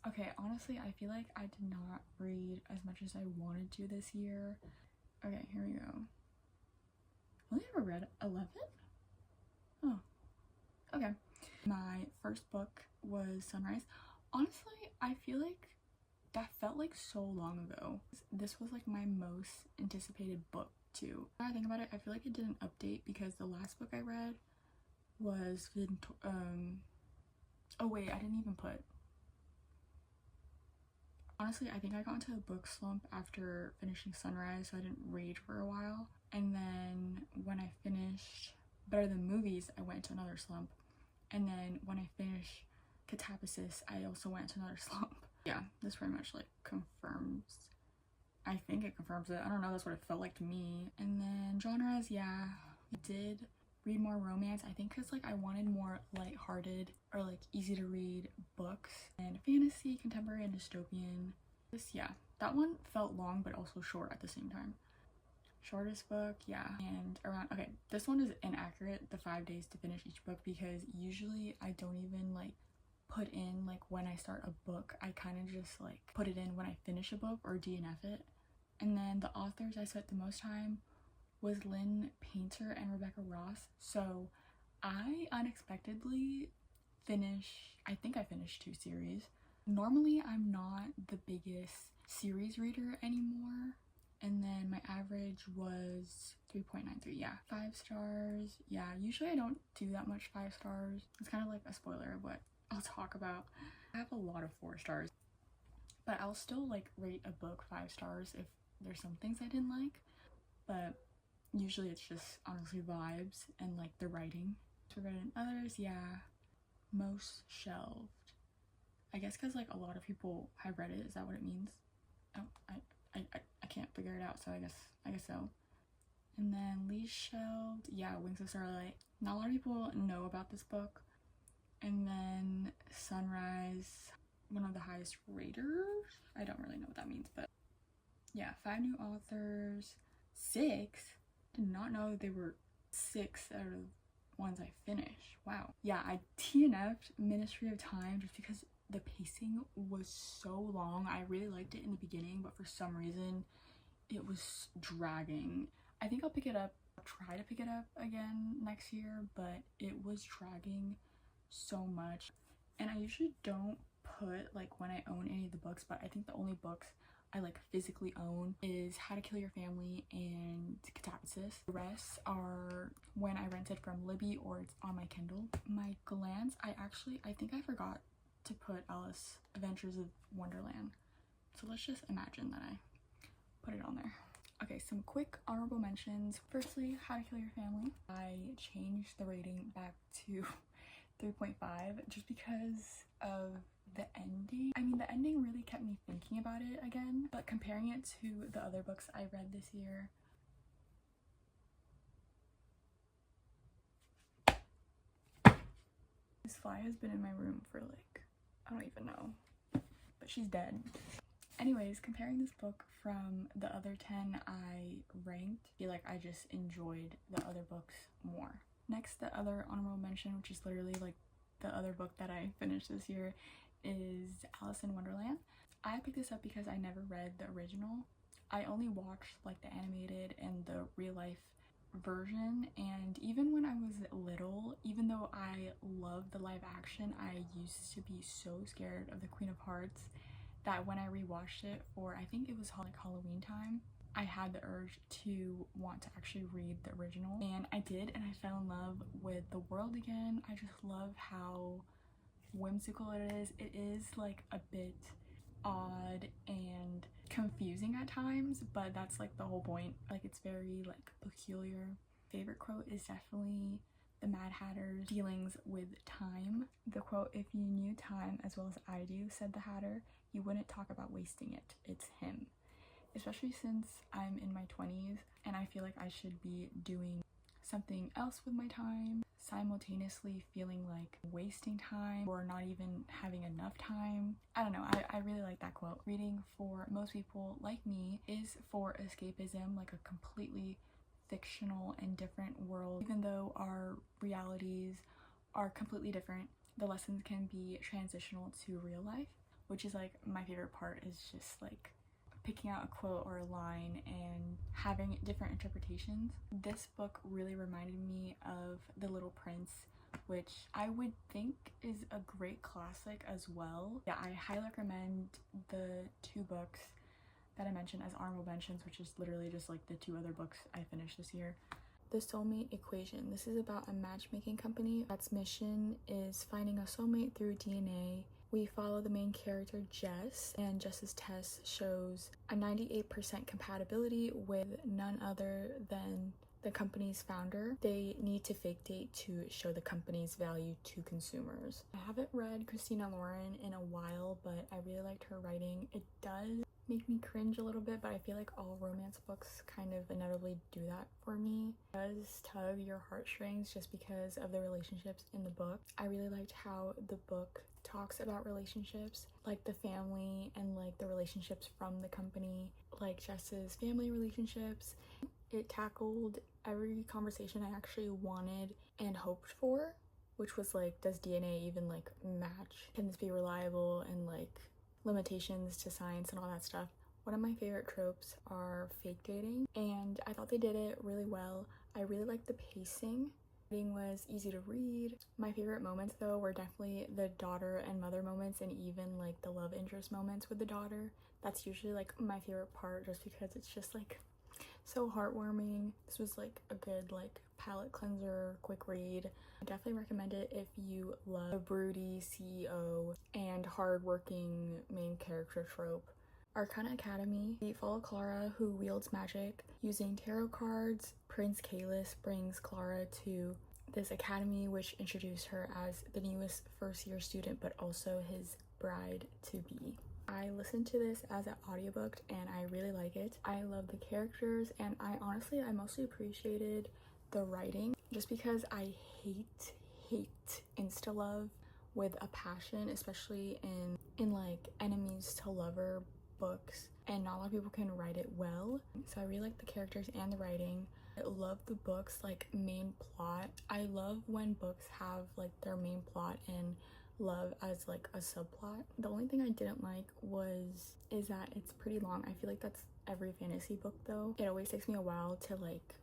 Okay, honestly, I feel like I did not read as much as I wanted to this year. Okay, here we go. I only ever read 11? Oh, okay. My first book was Sunrise. Honestly, I feel like that felt like so long ago. This was like my most anticipated book too. When I think about it, I feel like it didn't update because the last book I read was oh wait, I didn't even put. Honestly, I think I got into a book slump after finishing Sunrise, so I didn't read for a while. And then when I finished Better Than Movies, I went into another slump. And then when I finished Katabasis, I also went into another slump. Yeah, this pretty much like confirms, I think it confirms it. I don't know, that's what it felt like to me. And then genres, yeah, I did read more romance, I think because like I wanted more lighthearted or like easy to read books, and fantasy, contemporary, and dystopian. Yeah, that one felt long but also short at the same time. Shortest book, yeah, and around, okay, this one is inaccurate, the 5 days to finish each book, because usually I don't even like put in like when I start a book. I kind of just like put it in when I finish a book or DNF it. And then the authors I spent the most time was Lynn Painter and Rebecca Ross. So I unexpectedly I think I finished 2 series. Normally I'm not the biggest series reader anymore. And then my average was 3.93, yeah. 5 stars, yeah. Usually I don't do that much 5 stars. It's kind of like a spoiler of what I'll talk about. I have a lot of 4 stars, but I'll still like rate a book 5 stars if there's some things I didn't like, but usually it's just honestly vibes and like the writing. So read in others, yeah, most shelved. I guess because like a lot of people have read it. Is that what it means? Oh, I can't figure it out, so I guess so. And then least shelved, yeah, Wings of Starlight. Not a lot of people know about this book. And then Sunrise, one of the highest raters. I don't really know what that means, but yeah, 5 new authors. 6. Did not know they were 6 out of ones I finished. Wow. Yeah, I TNF'd Ministry of Time just because the pacing was so long. I really liked it in the beginning, but for some reason it was dragging. I think I'll pick it up. I'll try to pick it up again next year, but it was dragging so much. And I usually don't put like when I own any of the books, but I think the only books I like physically own is How to Kill Your Family and Katabasis. The rest are when I rented from Libby or it's on my Kindle. My glance, I think I forgot to put Alice Adventures of Wonderland. So let's just imagine that I put it on there. Okay, some quick honorable mentions. Firstly, How to Kill Your Family. I changed the rating back to 3.5 just because of the ending. I mean, the ending really kept me thinking about it again, but comparing it to the other books I read this year, this fly has been in my room for like, I don't even know, but she's dead. Anyways, comparing this book from the other 10 I ranked, I feel like I just enjoyed the other books more. Next, the other honorable mention, which is literally like the other book that I finished this year, is Alice in Wonderland. I picked this up because I never read the original. I only watched like the animated and the real life version, and even when I was little, even though I loved the live action, I used to be so scared of the Queen of Hearts that when I rewatched it for, I think it was like Halloween time, I had the urge to want to actually read the original, and I did, and I fell in love with the world again. I just love how whimsical it is. It is like a bit odd and confusing at times, but that's like the whole point. Like, it's very like peculiar. Favorite quote is definitely the Mad Hatter's dealings with time. The quote, "If you knew time as well as I do," said the Hatter, "you wouldn't talk about wasting it. It's him." Especially since I'm in my 20s and I feel like I should be doing something else with my time, simultaneously feeling like wasting time or not even having enough time. I don't know, I really like that quote. Reading for most people like me is for escapism, like a completely fictional and different world. Even though our realities are completely different, the lessons can be transitional to real life. which is like my favorite part, is just like picking out a quote or a line and having different interpretations. This book really reminded me of The Little Prince, which I would think is a great classic as well. Yeah, I highly recommend the two books that I mentioned as honorable mentions, which is literally just like the two other books I finished this year. The Soulmate Equation. This is about a matchmaking company that's mission is finding a soulmate through DNA. We follow the main character, Jess, and Jess's test shows a 98% compatibility with none other than the company's founder. They need to fake date to show the company's value to consumers. I haven't read Christina Lauren in a while, but I really liked her writing. It does make me cringe a little bit, but I feel like all romance books kind of inevitably do that for me. It does tug your heartstrings just because of the relationships in the book. I really liked how the book talks about relationships, like the family and like the relationships from the company, like Jess's family relationships. It tackled every conversation I actually wanted and hoped for, which was like, does DNA even like match? Can this be reliable? And like limitations to science and all that stuff. One of my favorite tropes are fake dating, and I thought they did it really well. I really liked the pacing. The writing was easy to read. My favorite moments though were definitely the daughter and mother moments, and even like the love interest moments with the daughter. That's usually like my favorite part, just because it's just like so heartwarming. This was like a good like palate cleanser, quick read. I definitely recommend it if you love a broody CEO and hardworking main character trope. Arcana Academy. We follow Clara, who wields magic. Using tarot cards, Prince Kalis brings Clara to this academy, which introduced her as the newest first-year student, but also his bride-to-be. I listened to this as an audiobook and I really like it. I love the characters, and I mostly appreciated the writing, just because I hate insta-love with a passion, especially in like enemies to lover books, and not a lot of people can write it well. So I really like the characters and the writing. I love the book's like main plot. I love when books have like their main plot and love as like a subplot. The only thing I didn't like is that it's pretty long. I feel like that's every fantasy book though. It always takes me a while to like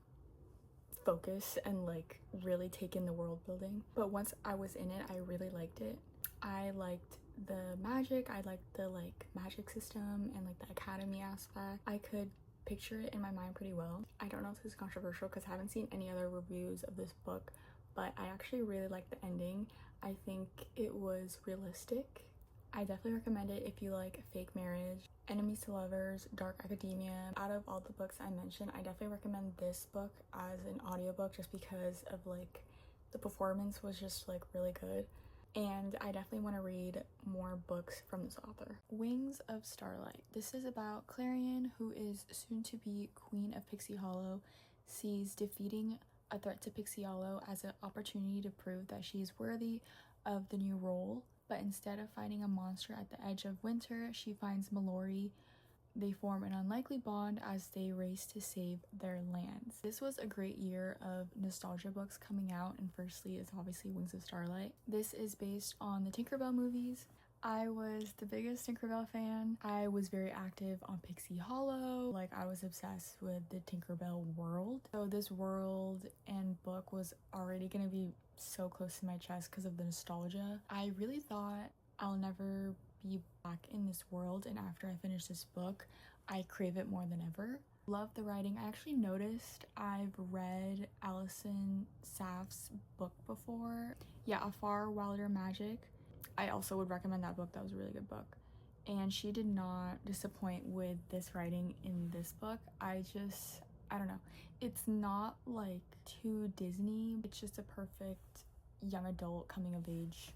focus and like really take in the world building, but once I was in it, I really liked it. I liked the magic. I liked the like magic system and like the academy aspect. I could picture it in my mind pretty well. I don't know if this is controversial because I haven't seen any other reviews of this book, but I actually really liked the ending. I think it was realistic. I definitely recommend it if you like fake marriage, enemies to lovers, dark academia. Out of all the books I mentioned, I definitely recommend this book as an audiobook, just because of like the performance was just like really good. And I definitely want to read more books from this author. Wings of Starlight. This is about Clarion, who is soon to be Queen of Pixie Hollow, sees defeating a threat to Pixie Hollow as an opportunity to prove that she is worthy of the new role, but instead of finding a monster at the edge of winter, she finds Mallory. They form an unlikely bond as they race to save their lands. This was a great year of nostalgia books coming out, and firstly is obviously Wings of Starlight. This is based on the Tinkerbell movies. I was the biggest Tinkerbell fan. I was very active on Pixie Hollow. Like, I was obsessed with the Tinkerbell world. So this world and book was already gonna be so close to my chest because of the nostalgia. I really thought I'll never be back in this world, and after I finished this book, I crave it more than ever. Love the writing. I actually noticed I've read Alison Saff's book before. Yeah, A Far Wilder Magic. I also would recommend that book. That was a really good book. And she did not disappoint with this writing in this book. I don't know. It's not like too Disney. It's just a perfect young adult coming of age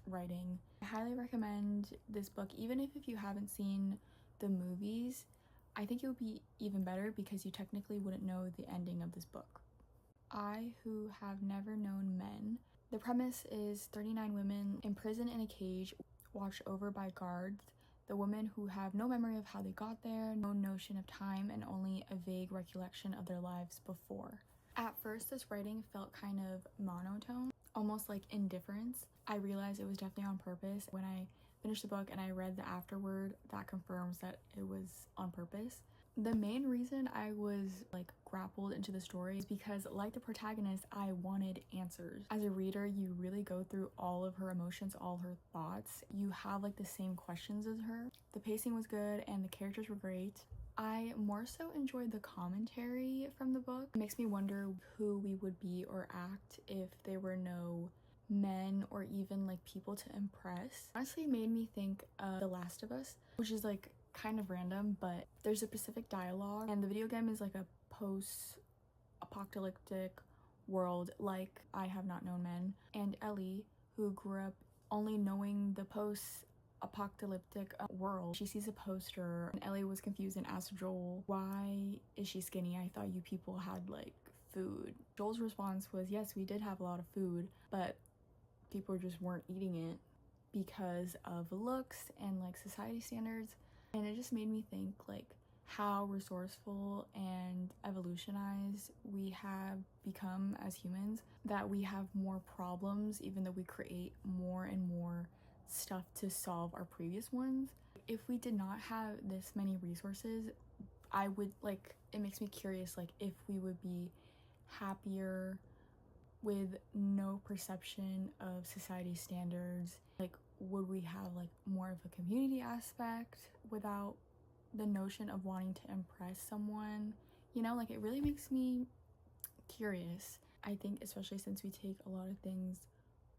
writing. I highly recommend this book, even if you haven't seen the movies. I think it would be even better because you technically wouldn't know the ending of this book. I Who Have Never Known Men. The premise is 39 women imprisoned in a cage, watched over by guards. The women who have no memory of how they got there, no notion of time, and only a vague recollection of their lives before. At first, this writing felt kind of monotone, almost like indifference. I realized it was definitely on purpose when I finished the book and I read the afterword that confirms that it was on purpose. The main reason I was like grappled into the story is because, like the protagonist, I wanted answers. As a reader, you really go through all of her emotions, all her thoughts. You have like the same questions as her. The pacing was good and the characters were great. I more so enjoyed the commentary from the book. It makes me wonder who we would be or act if there were no men or even like people to impress. Honestly, it made me think of The Last of Us, which is like kind of random, but there's a specific dialogue and the video game is like a post-apocalyptic world like I Have Not Known Men, and Ellie, who grew up only knowing the post-apocalyptic world, she sees a poster and Ellie was confused and asked Joel, why is she skinny? I thought you people had like food. Joel's response was, yes, we did have a lot of food, but people just weren't eating it because of looks and like society standards. And it just made me think like how resourceful and evolutionized we have become as humans, that we have more problems even though we create more and more stuff to solve our previous ones. If we did not have this many resources, I would like, it makes me curious like if we would be happier with no perception of society standards. Like, would we have like more of a community aspect without the notion of wanting to impress someone? You know, like it really makes me curious. I think especially since we take a lot of things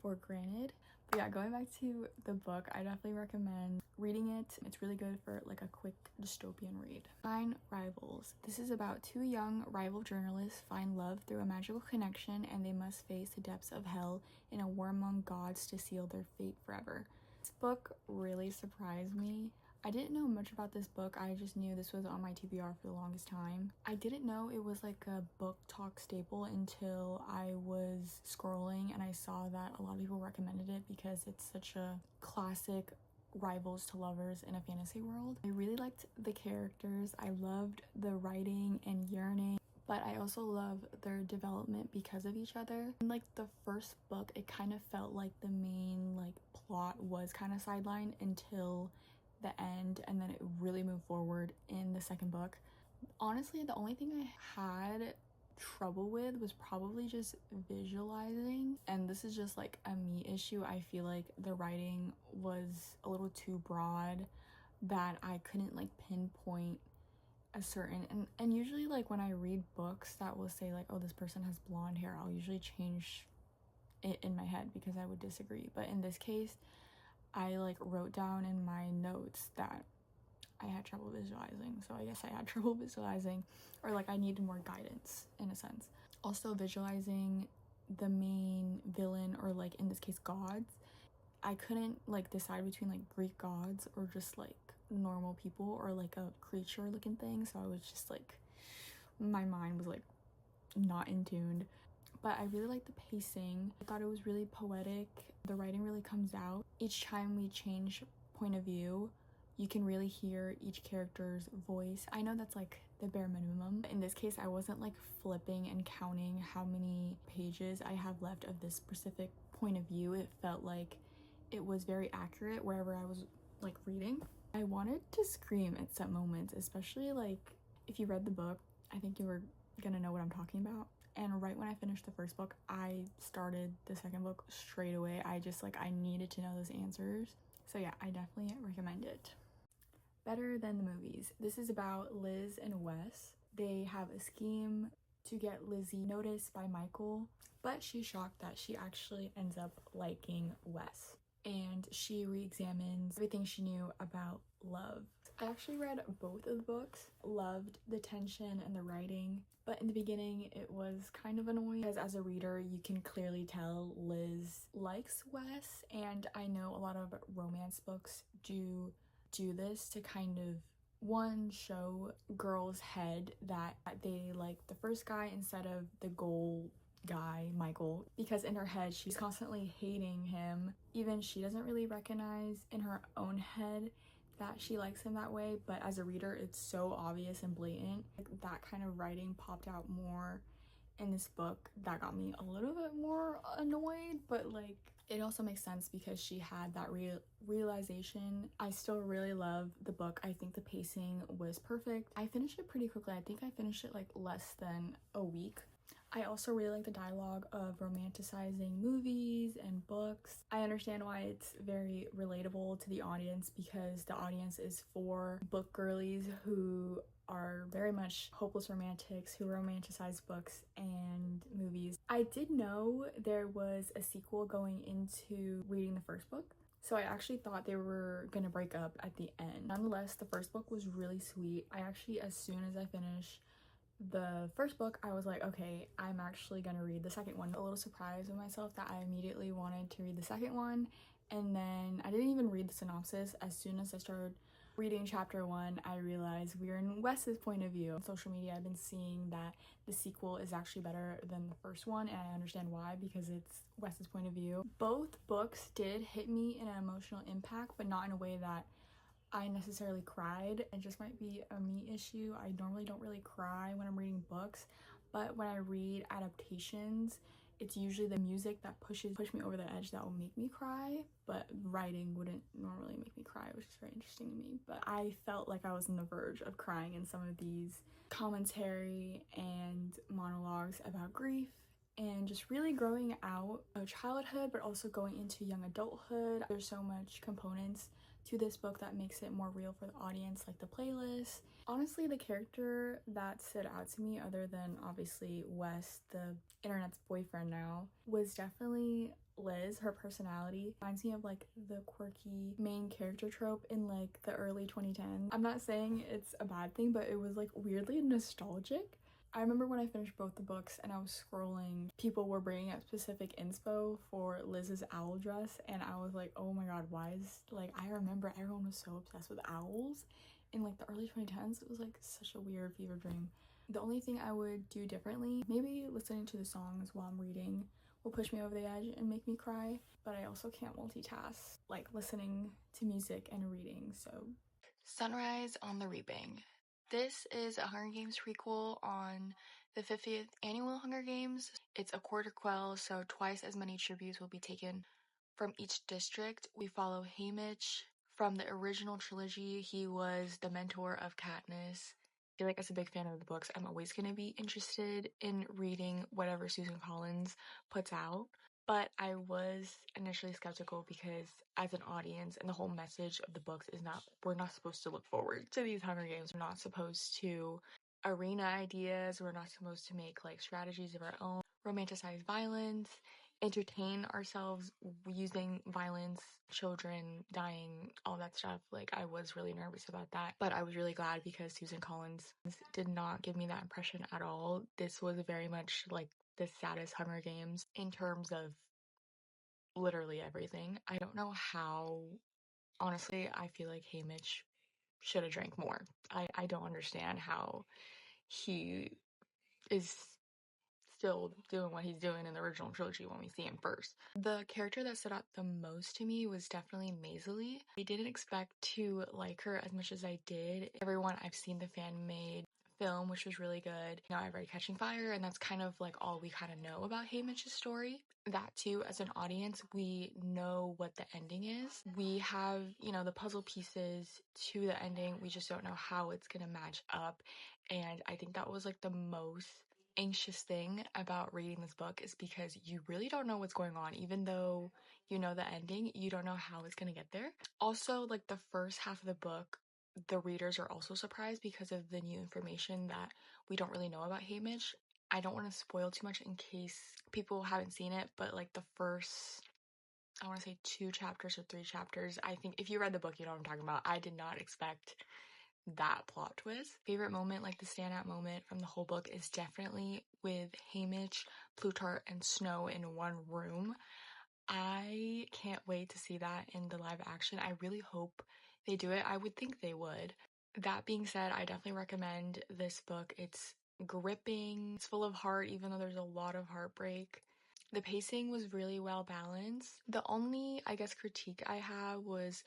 for granted. But yeah, going back to the book, I definitely recommend reading it. It's really good for like a quick dystopian read. Find Rivals. This is about two young rival journalists find love through a magical connection and they must face the depths of hell in a war among gods to seal their fate forever. This book really surprised me. I didn't know much about this book. I just knew this was on my TBR for the longest time. I didn't know it was like a book talk staple until I was scrolling and I saw that a lot of people recommended it because it's such a classic rivals to lovers in a fantasy world. I really liked the characters. I loved the writing and yearning, but I also love their development because of each other. In like the first book, it kind of felt like the main like plot was kind of sidelined until the end, and then it really moved forward in the second book. Honestly, the only thing I had trouble with was probably just visualizing, and this is just like a me issue. I feel like the writing was a little too broad, that I couldn't like pinpoint a certain, and usually like when I read books that will say like, oh, this person has blonde hair, I'll usually change it in my head because I would disagree. But in this case, I like wrote down in my notes that I had trouble visualizing, so I guess I had trouble visualizing, or like I needed more guidance in a sense. Also, visualizing the main villain, or like in this case gods, I couldn't like decide between like Greek gods or just like normal people or like a creature looking thing, so I was just like, my mind was like not in tune. But I really liked the pacing. I thought it was really poetic. The writing really comes out. Each time we change point of view, you can really hear each character's voice. I know that's like the bare minimum. In this case, I wasn't like flipping and counting how many pages I have left of this specific point of view. It felt like it was very accurate wherever I was like reading. I wanted to scream at some moments, especially like if you read the book, I think you were gonna know what I'm talking about. And right when I finished the first book, I started the second book straight away. I just like, I needed to know those answers. So yeah, I definitely recommend it. Better Than the Movies. This is about Liz and Wes. They have a scheme to get Lizzie noticed by Michael, but she's shocked that she actually ends up liking Wes. And she re-examines everything she knew about love. I actually read both of the books, loved the tension and the writing, but in the beginning it was kind of annoying because as a reader you can clearly tell Liz likes Wes, and I know a lot of romance books do this to kind of, one, show girls' head that they like the first guy instead of the goal guy, Michael, because in her head she's constantly hating him. Even she doesn't really recognize in her own head that she likes him that way, but as a reader it's so obvious and blatant. Like, that kind of writing popped out more in this book. That got me a little bit more annoyed, but like It also makes sense because she had that realization. I still really love the book. I think the pacing was perfect. I finished it pretty quickly. I think I finished it like less than a week. I also really like the dialogue of romanticizing movies and books. I understand why it's very relatable to the audience because the audience is for book girlies who are very much hopeless romantics who romanticize books and movies. I did know there was a sequel going into reading the first book, so I actually thought they were gonna break up at the end. Nonetheless, the first book was really sweet. I actually, as soon as I finished the first book, I was like, okay, I'm actually gonna read the second one. A little surprised with myself that I immediately wanted to read the second one, and then I didn't even read the synopsis. As soon as I started reading chapter 1, I realized we're in Wes's point of view. On social media, I've been seeing that the sequel is actually better than the first one, and I understand why, because it's Wes's point of view. Both books did hit me in an emotional impact, but not in a way that I necessarily cried. It just might be a me issue. I normally don't really cry when I'm reading books, but when I read adaptations, it's usually the music that push me over the edge that will make me cry, but writing wouldn't normally make me cry, which is very interesting to me. But I felt like I was on the verge of crying in some of these commentary and monologues about grief and just really growing out of childhood, but also going into young adulthood. There's so much components to this book that makes it more real for the audience, like the playlist. Honestly, the character that stood out to me, other than obviously Wes, the internet's boyfriend now, was definitely Liz. Her personality reminds me of like the quirky main character trope in like the early 2010s. I'm not saying it's a bad thing, but it was like weirdly nostalgic. I remember when I finished both the books and I was scrolling, people were bringing up specific inspo for Liz's owl dress, and I was like, oh my god, why is, like, I remember everyone was so obsessed with owls in like the early 2010s. It was like such a weird fever dream. The only thing I would do differently, maybe listening to the songs while I'm reading will push me over the edge and make me cry, but I also can't multitask, like listening to music and reading, so. Sunrise on the Reaping. This is a Hunger Games prequel on the 50th annual Hunger Games. It's a quarter quell, so twice as many tributes will be taken from each district. We follow Haymitch. From the original trilogy, he was the mentor of Katniss. I feel like as a big fan of the books, I'm always going to be interested in reading whatever Susan Collins puts out. But I was initially skeptical because as an audience, and the whole message of the books is not, we're not supposed to look forward to these Hunger Games. We're not supposed to arena ideas. We're not supposed to make like strategies of our own, romanticize violence, entertain ourselves using violence, children dying, all that stuff. Like, I was really nervous about that, but I was really glad because Susan Collins did not give me that impression at all. This was very much like the saddest Hunger Games in terms of literally everything. I don't know how, honestly, I feel like Haymitch should have drank more. I don't understand how he is still doing what he's doing in the original trilogy when we see him first. The character that stood out the most to me was definitely Maisie. I didn't expect to like her as much as I did. Everyone, I've seen the fan-made film, which was really good. Now I've read Catching Fire, and that's kind of like all we kind of know about Haymitch's story. That too, as an audience, we know what the ending is. We have, the puzzle pieces to the ending. We just don't know how it's gonna match up. And I think that was like the most anxious thing about reading this book is because you really don't know what's going on. Even though you know the ending, you don't know how it's gonna get there. Also, like the first half of the book, the readers are also surprised because of the new information that we don't really know about Haymitch. I don't want to spoil too much in case people haven't seen it, but like the first, I want to say 2 chapters or 3 chapters, I think if you read the book, you know what I'm talking about. I did not expect that plot twist. Favorite moment, like the standout moment from the whole book, is definitely with Haymitch, Plutarch, and Snow in one room. I can't wait to see that in the live action. I really hope they do it. I would think they would. That being said, I definitely recommend this book. It's gripping. It's full of heart, even though there's a lot of heartbreak. The pacing was really well balanced. The only, I guess, critique I have was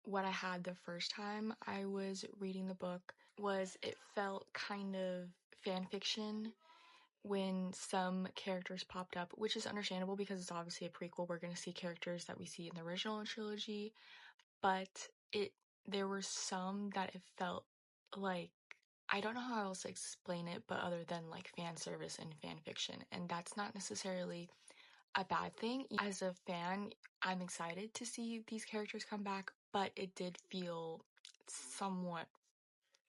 what I had the first time I was reading the book was it felt kind of fan fiction when some characters popped up, which is understandable because it's obviously a prequel. We're going to see characters that we see in the original trilogy, but there were some that it felt like, I don't know how else to explain it, but other than like fan service and fan fiction, and that's not necessarily a bad thing. As a fan, I'm excited to see these characters come back, but it did feel somewhat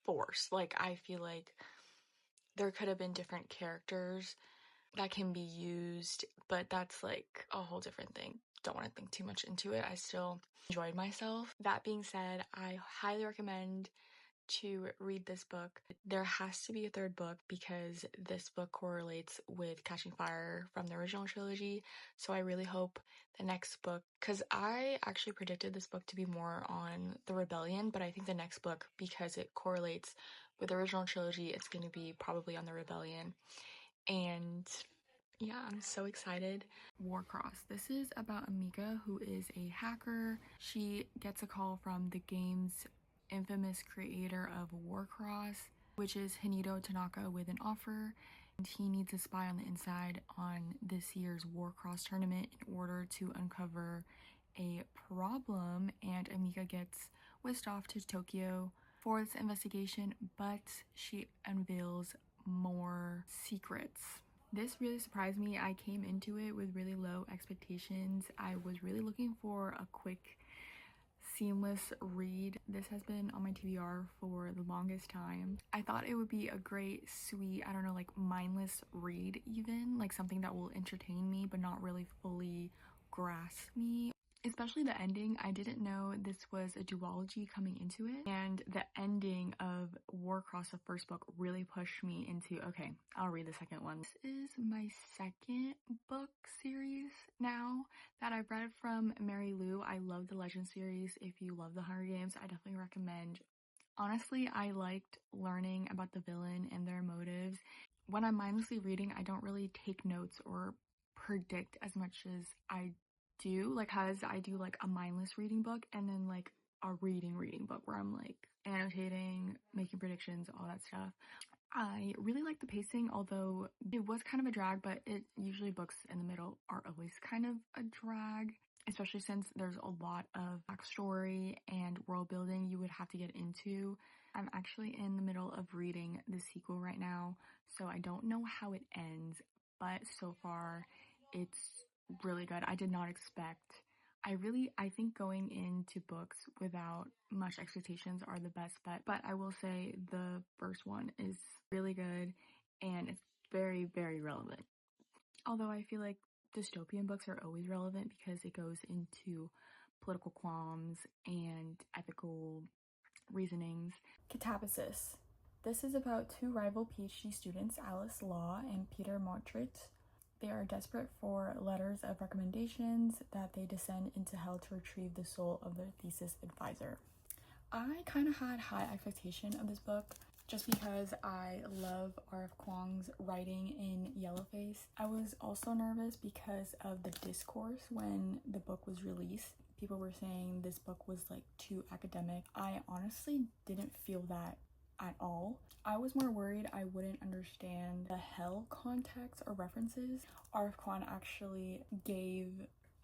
forced. Like, I feel like there could have been different characters that can be used, but that's like a whole different thing. Don't want to think too much into it. I still enjoyed myself. That being said, I highly recommend to read this book. There has to be a third book because this book correlates with Catching Fire from the original trilogy. So I really hope the next book, because I actually predicted this book to be more on the rebellion, but I think the next book, because it correlates with the original trilogy, it's going to be probably on the rebellion. And yeah, I'm so excited. Warcross. This is about Amika, who is a hacker. She gets a call from the game's infamous creator of warcross, which is Hinido Tanaka, with an offer. And he needs a spy on the inside on this year's warcross tournament in order to uncover a problem, and Amika gets whisked off to Tokyo for this investigation, but she unveils more secrets. This really surprised me. I came into it with really low expectations. I was really looking for a quick, seamless read. This has been on my TBR for the longest time. I thought it would be a great, sweet, I don't know, like mindless read even, like something that will entertain me but not really fully grasp me. Especially the ending. I didn't know this was a duology coming into it, and the ending of Warcross, the first book, really pushed me into, okay, I'll read the second one. This is my second book series now that I've read from Mary Lou. I love the Legend series. If you love the Hunger Games, I definitely recommend. Honestly, I liked learning about the villain and their motives. When I'm mindlessly reading, I don't really take notes or predict as much as I do, like, because I do like a mindless reading book and then like a reading book where I'm like annotating, making predictions, all that stuff. I really like the pacing, although it was kind of a drag, but usually books in the middle are always kind of a drag, especially since there's a lot of backstory and world building you would have to get into. I'm actually in the middle of reading the sequel right now, so I don't know how it ends, but so far it's really good. I did not expect. I think going into books without much expectations are the best bet, but I will say the first one is really good and it's very, very relevant. Although I feel like dystopian books are always relevant because it goes into political qualms and ethical reasonings. Katabasis. This is about two rival PhD students, Alice Law and Peter Montrit. They are desperate for letters of recommendations that they descend into hell to retrieve the soul of their thesis advisor. I kind of had high expectation of this book just because I love R.F. Kuang's writing in Yellowface. I was also nervous because of the discourse when the book was released. People were saying this book was like too academic. I honestly didn't feel that at all. I was more worried I wouldn't understand the hell context or references. R.F. Kuang actually gave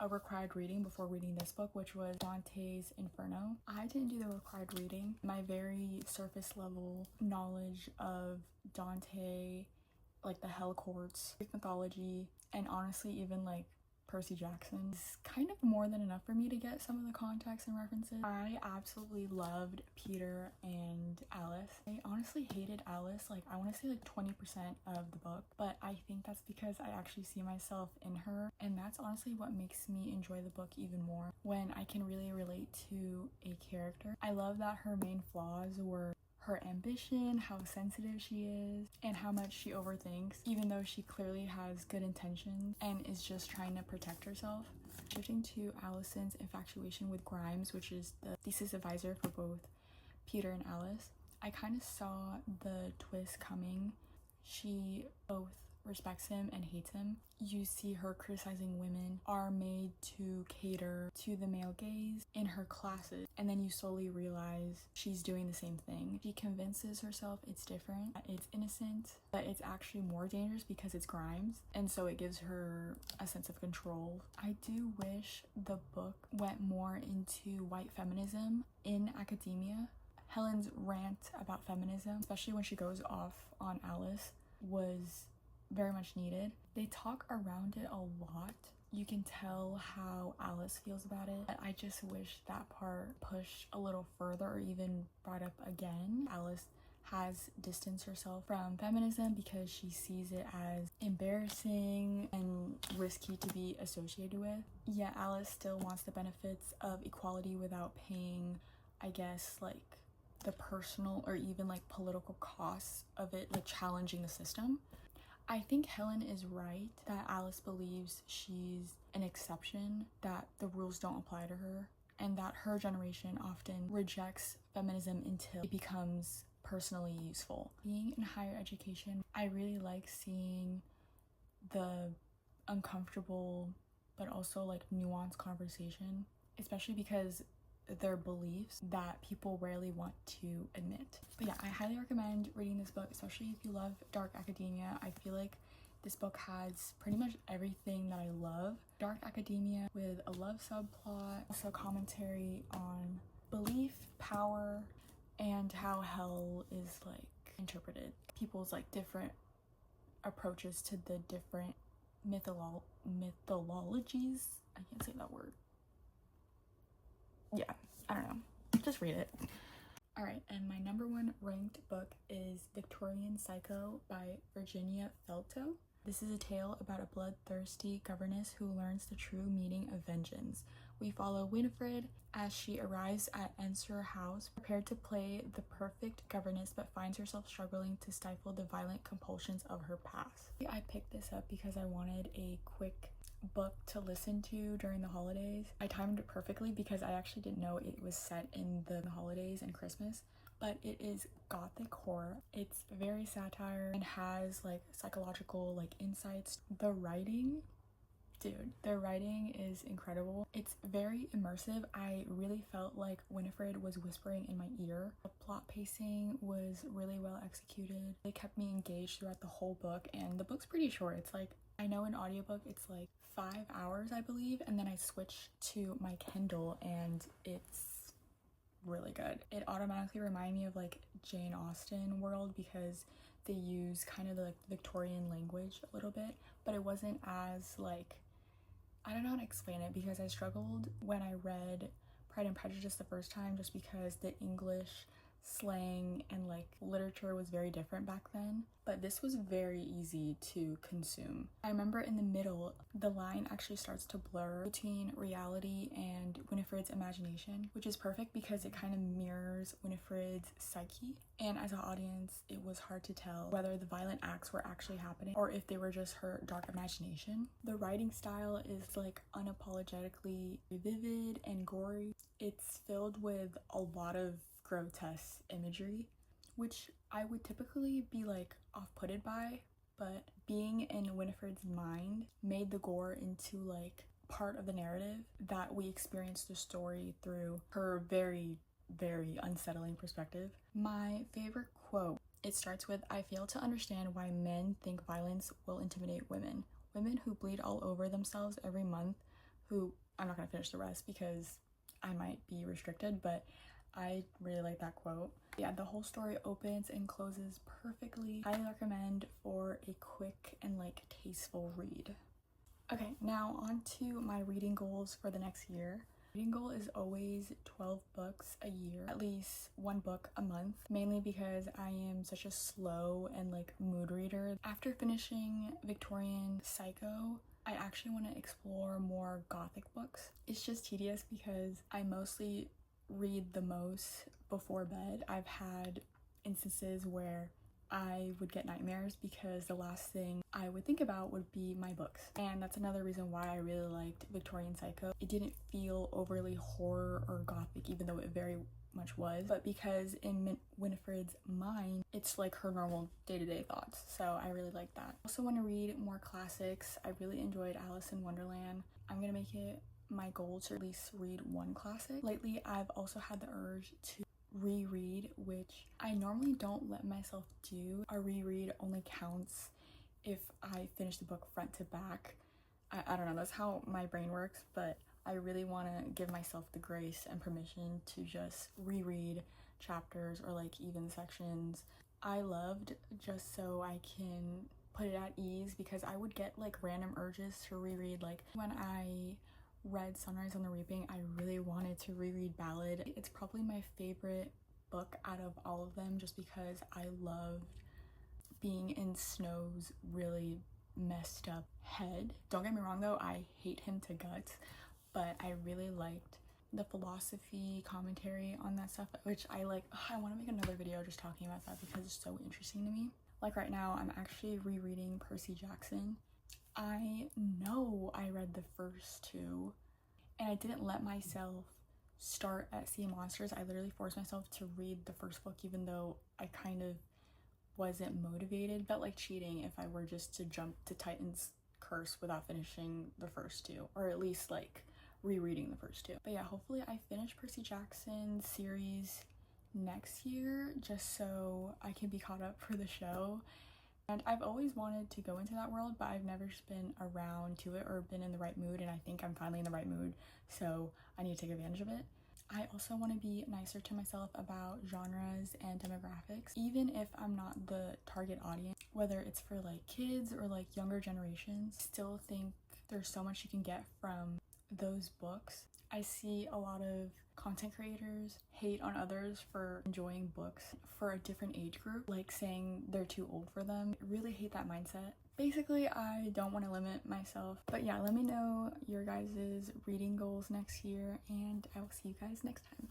a required reading before reading this book, which was Dante's Inferno. I didn't do the required reading. My very surface level knowledge of Dante, like the hell courts, Greek mythology, and honestly even like Percy Jackson is kind of more than enough for me to get some of the context and references. I absolutely loved Peter and Alice. I honestly hated Alice, like I want to say like 20% of the book, but I think that's because I actually see myself in her, and that's honestly what makes me enjoy the book even more, when I can really relate to a character. I love that her main flaws were her ambition, how sensitive she is, and how much she overthinks, even though she clearly has good intentions and is just trying to protect herself. Shifting to Allison's infatuation with Grimes, which is the thesis advisor for both Peter and Alice, I kind of saw the twist coming. She both respects him and hates him. You see her criticizing women are made to cater to the male gaze in her classes, and then you slowly realize she's doing the same thing. She convinces herself it's different, it's innocent, but it's actually more dangerous because it's Grimes, and so it gives her a sense of control. I do wish the book went more into white feminism in academia. Helen's rant about feminism, especially when she goes off on Alice, was very much needed. They talk around it a lot. You can tell how Alice feels about it. I just wish that part pushed a little further or even brought up again. Alice has distanced herself from feminism because she sees it as embarrassing and risky to be associated with. Yet Alice still wants the benefits of equality without paying, I guess, like the personal or even like political costs of it, like challenging the system. I think Helen is right that Alice believes she's an exception, that the rules don't apply to her, and that her generation often rejects feminism until it becomes personally useful. Being in higher education, I really like seeing the uncomfortable but also like nuanced conversation, especially because they're beliefs that people rarely want to admit. But yeah, I highly recommend reading this book, especially if you love dark academia. I feel like this book has pretty much everything that I love. Dark academia with a love subplot, also commentary on belief, power, and how hell is like interpreted. People's like different approaches to the different mythologies. I can't say that word. Yeah, I don't know. Just read it. Alright, and my number one ranked book is Victorian Psycho by Virginia Felto. This is a tale about a bloodthirsty governess who learns the true meaning of vengeance. We follow Winifred as she arrives at Ensor House, prepared to play the perfect governess, but finds herself struggling to stifle the violent compulsions of her past. I picked this up because I wanted a quick book to listen to during the holidays. I timed it perfectly because I actually didn't know it was set in the holidays and Christmas, but it is gothic horror. It's very satire and has like psychological like insights. The writing is incredible. It's very immersive. I really felt like Winifred was whispering in my ear. The plot pacing was really well executed. It kept me engaged throughout the whole book, and the book's pretty short. It's like, I know in audiobook it's like 5 hours, I believe, and then I switched to my Kindle and it's really good. It automatically reminded me of like Jane Austen world because they use kind of the like Victorian language a little bit, but it wasn't as like, I don't know how to explain it because I struggled when I read Pride and Prejudice the first time just because the English slang and like literature was very different back then, but this was very easy to consume. I remember in the middle the line actually starts to blur between reality and Winifred's imagination, which is perfect because it kind of mirrors Winifred's psyche, and as an audience it was hard to tell whether the violent acts were actually happening or if they were just her dark imagination. The writing style is like unapologetically vivid and gory. It's filled with a lot of grotesque imagery, which I would typically be like off-putted by, but being in Winifred's mind made the gore into like part of the narrative that we experience the story through her very, very unsettling perspective. My favorite quote, it starts with, "I fail to understand why men think violence will intimidate women. Women who bleed all over themselves every month, who," I'm not gonna finish the rest because I might be restricted, but I really like that quote. Yeah, the whole story opens and closes perfectly. I recommend for a quick and like tasteful read. Okay, now on to my reading goals for the next year. Reading goal is always 12 books a year, at least 1 book a month, mainly because I am such a slow and like mood reader. After finishing Victorian Psycho, I actually want to explore more gothic books. It's just tedious because I mostly read the most before bed. I've had instances where I would get nightmares because the last thing I would think about would be my books. And that's another reason why I really liked Victorian Psycho. It didn't feel overly horror or gothic, even though it very much was, but because in Winifred's mind, it's like her normal day-to-day thoughts, so I really like that. I also want to read more classics. I really enjoyed Alice in Wonderland. I'm gonna make it my goal to at least read one classic. Lately, I've also had the urge to reread, which I normally don't let myself do. A reread only counts if I finish the book front to back. I don't know, that's how my brain works, but I really want to give myself the grace and permission to just reread chapters or like even sections I loved, just so I can put it at ease, because I would get like random urges to reread. Like when I read Sunrise on the Reaping, I really wanted to reread Ballad. It's probably my favorite book out of all of them, just because I loved being in Snow's really messed up head. Don't get me wrong though, I hate him to guts, but I really liked the philosophy commentary on that stuff, which I like. I want to make another video just talking about that because it's so interesting to me. Like right now, I'm actually rereading Percy Jackson. I know I read the first two, and I didn't let myself start at Sea of Monsters. I literally forced myself to read the first book, even though I kind of wasn't motivated. Felt like cheating if I were just to jump to Titan's Curse without finishing the first two, or at least like rereading the first two. But yeah, hopefully I finish Percy Jackson series next year, just so I can be caught up for the show. And I've always wanted to go into that world, but I've never just been around to it or been in the right mood, and I think I'm finally in the right mood, so I need to take advantage of it. I also want to be nicer to myself about genres and demographics, even if I'm not the target audience, whether it's for like kids or like younger generations. Still think there's so much you can get from those books. I see a lot of content creators hate on others for enjoying books for a different age group, like saying they're too old for them. I really hate that mindset. Basically, I don't want to limit myself. But yeah, let me know your guys' reading goals next year, and I will see you guys next time.